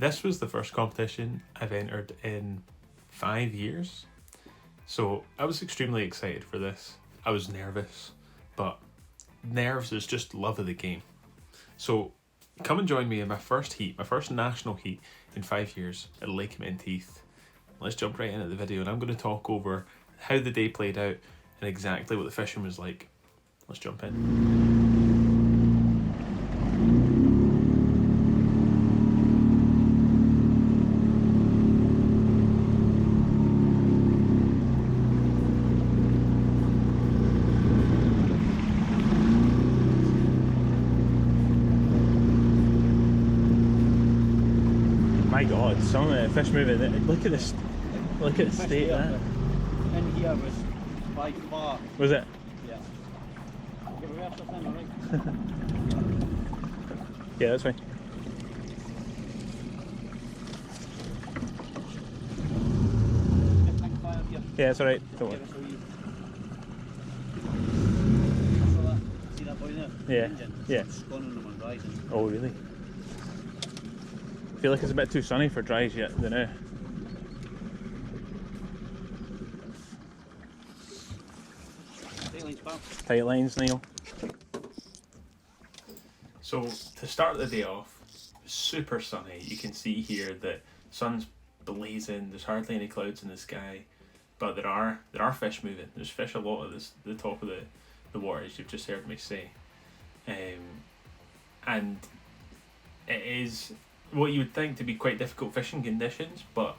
This was the first competition I've entered in 5 years, so I was extremely excited for this. I was nervous, but nerves is just love of the game. So come and join me in my first heat, my first national heat in 5 years at Lake of Menteith. Let's jump right into the video, and I'm going to talk over how the day played out and exactly what the fishing was like. Let's jump in. My God, some of the fish moving. Look at this. Look at the state of that. In here was by far. Was it? Yeah. Okay, we're after time, alright? Yeah, that's fine. Yeah, it's alright. Don't worry. See that boy there? Yeah. The engine? Yeah. It's gone on them on rising. Oh, really? I feel like it's a bit too sunny for dries yet, don't know. Tight lines, pal. Tight lines, Neil. So, to start the day off, super sunny. You can see here that sun's blazing, there's hardly any clouds in the sky, but there are fish moving. There's fish a lot at the top of the water, as you've just heard me say. And it is what you would think to be quite difficult fishing conditions, but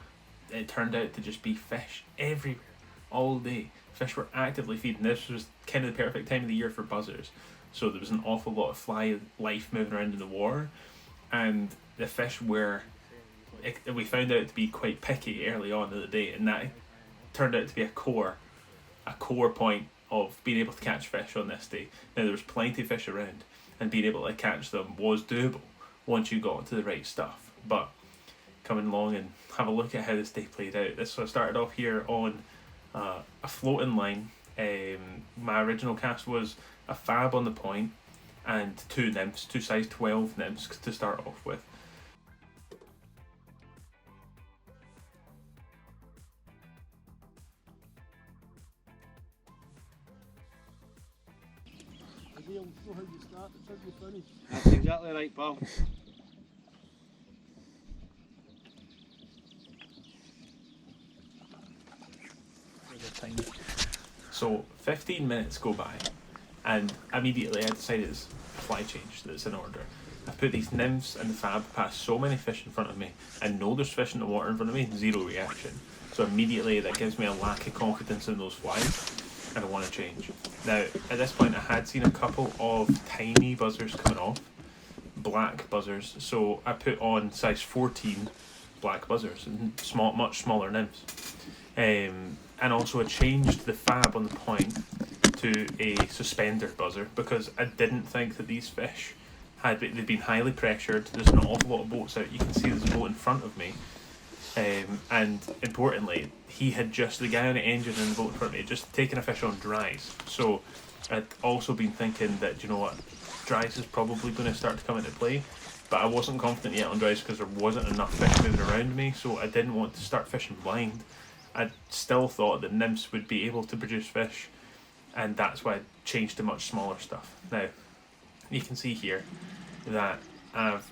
it turned out to just be fish everywhere all day. Fish were actively feeding. This was kind of the perfect time of the year for buzzers, so there was an awful lot of fly life moving around in the water, and the fish were, we found out to be quite picky early on in the day, and that turned out to be a core point of being able to catch fish on this day. Now, there was plenty of fish around, and being able to catch them was doable once you got to the right stuff. But coming along and have a look at how this day played out. This one started off here on a floating line. My original cast was a fab on the point and two nymphs, two size 12 nymphs to start off with. That's exactly right, pal. So 15 minutes go by, and immediately I decided it's a fly change that's in order. I put these nymphs and the fab past so many fish in front of me. I know there's fish in the water in front of me, zero reaction. So immediately that gives me a lack of confidence in those flies, and I want to change. Now, at this point I had seen a couple of tiny buzzers coming off, black buzzers, so I put on size 14 black buzzers and much smaller nymphs. And also I changed the fab on the point to a suspender buzzer because I didn't think that these fish they'd been highly pressured. There's an awful lot of boats out. You can see there's a boat in front of me. And importantly, the guy on the engine in the boat in front of me had just taken a fish on dries. So I'd also been thinking that, you know what, dries is probably going to start to come into play, but I wasn't confident yet on dries because there wasn't enough fish moving around me, so I didn't want to start fishing blind. I still thought that nymphs would be able to produce fish, and that's why I changed to much smaller stuff. Now, you can see here that I've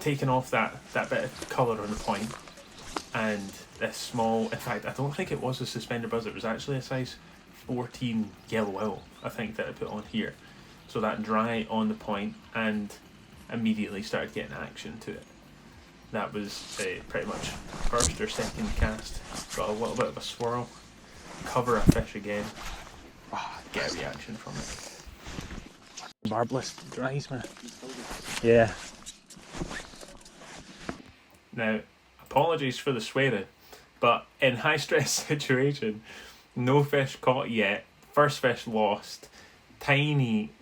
taken off that bit of colour on the point, and this small, in fact I don't think it was a suspender buzzer, it was actually a size 14 yellow owl I think that I put on here. So that dry on the point, and immediately started getting action to it. That was pretty much first or second cast. Got a little bit of a swirl, cover a fish again, get a reaction from it. Barbless dries, man. Yeah. Now, apologies for the swearing, but in high stress situation, no fish caught yet, first fish lost, tiny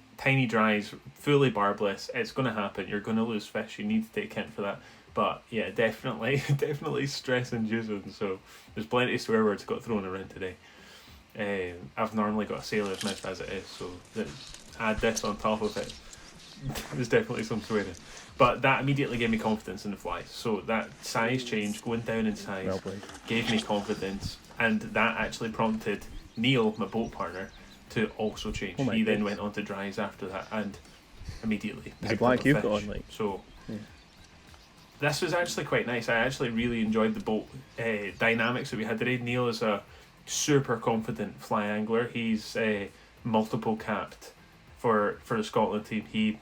dries, fully barbless. It's going to happen. You're going to lose fish. You need to take hint for that. But yeah, definitely stress inducing. So there's plenty of swear words got thrown around today. I've normally got a sailor's mouth as it is, so add this on top of it. There's definitely some swearing. But that immediately gave me confidence in the flies. So that size change, going down in size, Well played. gave me confidence. And that actually prompted Neil, my boat partner, to also change. Oh my He then goodness. went on to dries after that and immediately The picked black up a you've fish. got on, like. So Yeah. this was actually quite nice. I actually really enjoyed the boat dynamics that we had today. Neil is a super confident fly angler. He's multiple capped for the Scotland team. He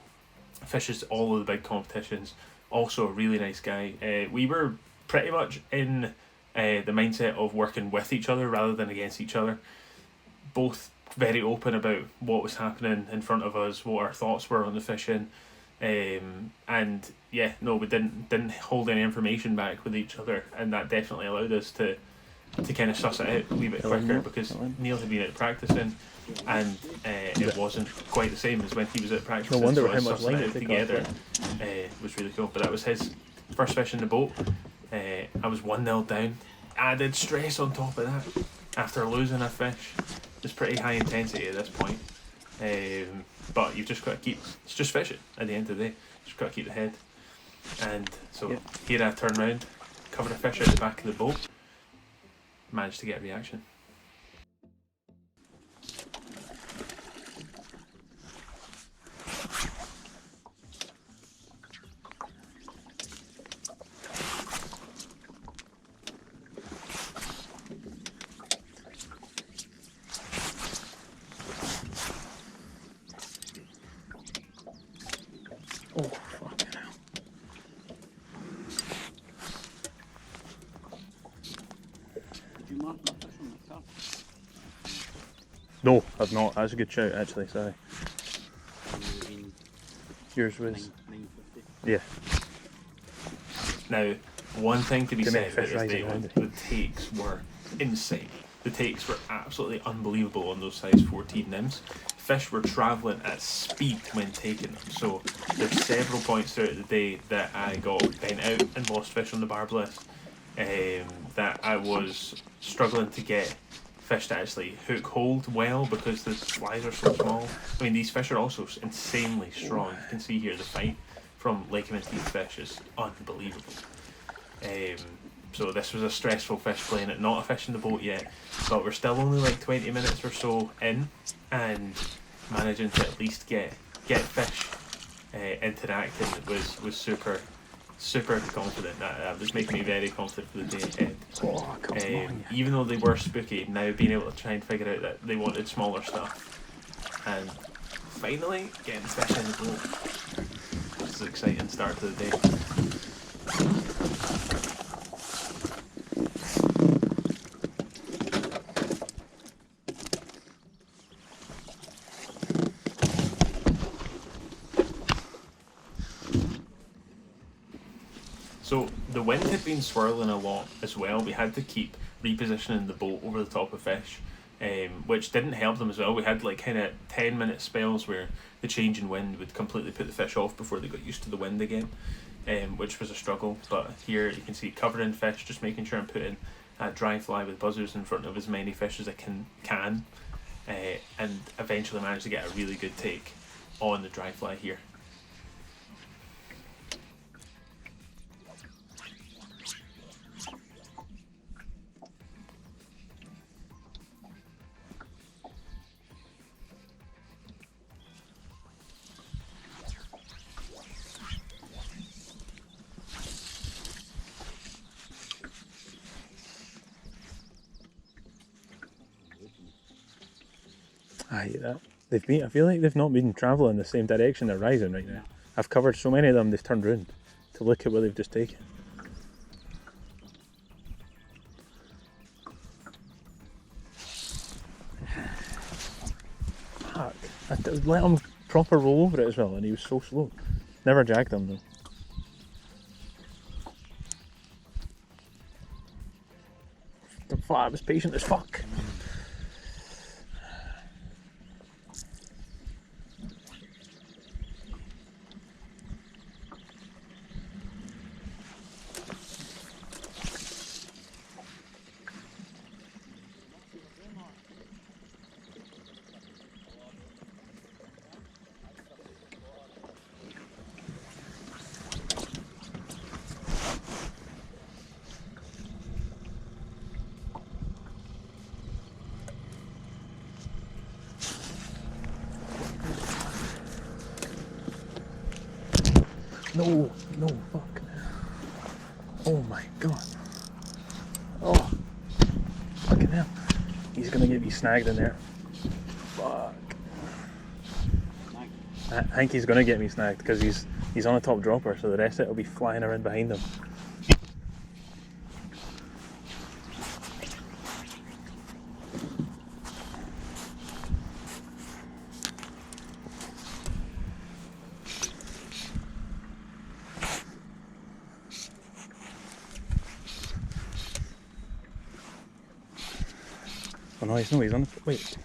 fishes all of the big competitions. Also a really nice guy. We were pretty much in the mindset of working with each other rather than against each other. Both very open about what was happening in front of us, what our thoughts were on the fishing. And yeah, no, we didn't hold any information back with each other, and that definitely allowed us to kind of suss it out a wee bit quicker, because Neil had been out practicing, and it wasn't quite the same as when he was out practicing. No wonder so how us much sussing line it it out took together off. was really cool. But that was his first fish in the boat. I was 1-0 down. Added stress on top of that after losing a fish. It's pretty high intensity at this point. But you've just got to keep, it's just fishing at the end of the day. Just got to keep the head. And so here I turn around, covered a fish out the back of the boat, managed to get a reaction. Oh, fucking hell. Did you mark my fish on the cup? No, I've not. That's a good shout, actually. Sorry. Yours was. 950. Yeah. Now, one thing to be Too many said about fish this rising day, around it. the takes were insane. The takes were absolutely unbelievable on those size 14 nymphs. Fish were travelling at speed when taking them. So there's several points throughout the day that I got bent out and lost fish on the barb list. That I was struggling to get fish to actually hook hold well because the flies are so small. I mean, these fish are also insanely strong. You can see here the fight from Lake of Menteith fish is unbelievable. So this was a stressful fish playing it, not a fish in the boat yet, but we're still only like 20 minutes or so in, and managing to at least get fish interacting was super confident. That was making me very confident for the day ahead. Oh, come on. Even though they were spooky, now being able to try and figure out that they wanted smaller stuff, and finally getting fish in the boat. This is an exciting start to the day. So the wind had been swirling a lot as well. We had to keep repositioning the boat over the top of fish, which didn't help them as well. We had like kind of 10-minute spells where the change in wind would completely put the fish off before they got used to the wind again, which was a struggle. But here you can see covered in fish, just making sure I'm putting a dry fly with buzzers in front of as many fish as I can, and eventually managed to get a really good take on the dry fly here. I hate that. I feel like they've not been travelling the same direction they're rising right now. I've covered so many of them, they've turned round to look at where they've just taken. Fuck. Let him proper roll over it as well, and he was so slow. Never jagged him though. The fuck, was patient as fuck. No, no, fuck. Oh my god. Oh, fucking hell. He's gonna get me snagged in there. Fuck. I think he's gonna get me snagged because he's on a top dropper, so the rest of it will be flying around behind him. Oh no, he's on the... Wait.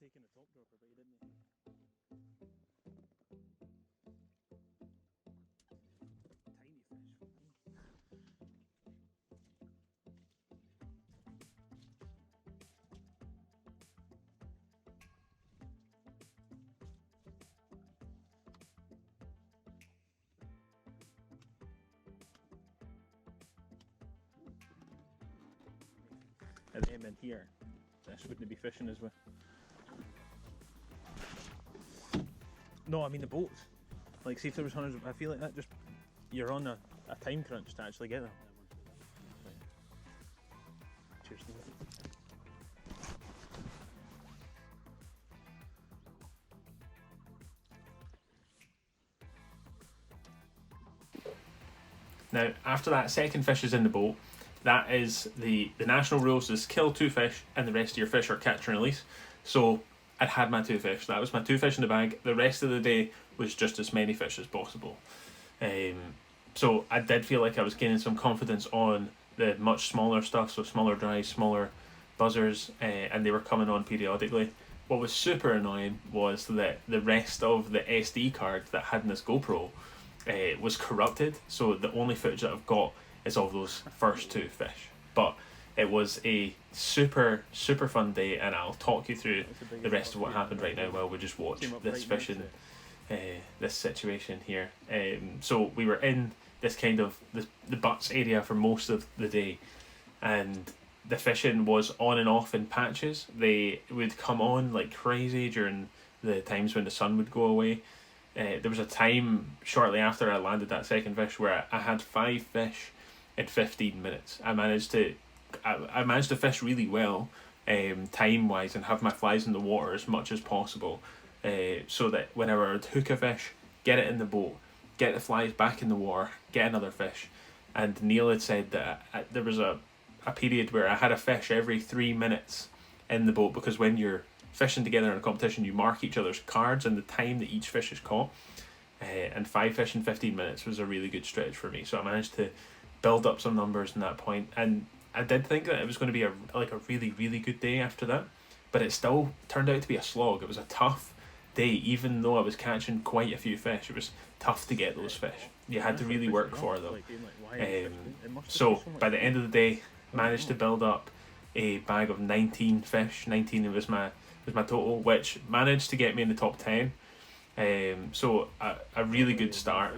Taking a top dropper, but he didn't. Tiny fish. At the end in here, this wouldn't be fishing as well. No, I mean the boats. Like, see if there was hundreds. I feel like that just you're on a time crunch to actually get them. Cheers. Now, after that second fish is in the boat, that is the national rules is kill 2 fish and the rest of your fish are catch and release. So I'd had my 2 fish. That was my 2 fish in the bag. The rest of the day was just as many fish as possible. So I did feel like I was gaining some confidence on the much smaller stuff, so smaller dries, smaller buzzers, and they were coming on periodically. What was super annoying was that the rest of the SD card that had in this GoPro was corrupted, so the only footage that I've got is of those first 2 fish. But it was a super fun day, and I'll talk you through the rest of what happened right now while we just watch this fishing, this situation here. So we were in this kind of the butts area for most of the day, and the fishing was on and off in patches. They would come on like crazy during the times when the sun would go away. There was a time shortly after I landed that second fish where I had 5 fish in 15 minutes. I managed to fish really well, time wise, and have my flies in the water as much as possible, so that whenever I would hook a fish, get it in the boat, get the flies back in the water, get another fish. And Neil had said that there was a period where I had a fish every 3 minutes in the boat, because when you're fishing together in a competition, you mark each other's cards and the time that each fish is caught. And 5 fish in 15 minutes was a really good stretch for me, so I managed to build up some numbers in that point. And I did think that it was going to be a really good day after that, but it still turned out to be a slog. It was a tough day, even though I was catching quite a few fish. It was tough to get those fish. You had to really work for them. So by the end of the day, managed to build up a bag of 19 fish. 19 was my total, which managed to get me in the top 10. So a really good start.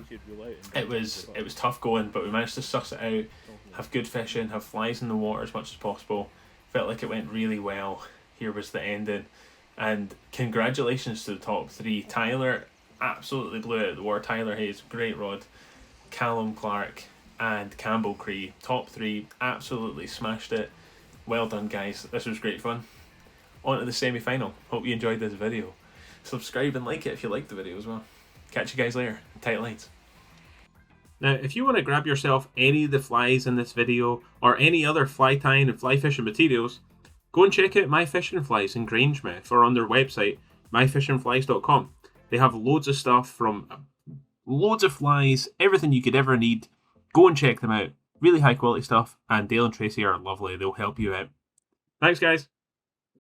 It was tough going, but we managed to suss it out, have good fishing, have flies in the water as much as possible. Felt like it went really well. Here was the ending, and congratulations to the top 3. Tyler absolutely blew it out of the water. Tyler Hayes, great rod. Callum Clark and Campbell Cree, top 3, absolutely smashed it. Well done, guys. This was great fun. On to the semi-final. Hope you enjoyed this video. Subscribe and like it if you liked the video as well. Catch you guys later. Tight lines. Now, if you want to grab yourself any of the flies in this video, or any other fly tying and fly fishing materials, go and check out My Fishing Flies in Grangemouth, or on their website, myfishingflies.com. They have loads of stuff, from loads of flies, everything you could ever need. Go and check them out. Really high quality stuff, and Dale and Tracy are lovely. They'll help you out. Thanks, guys.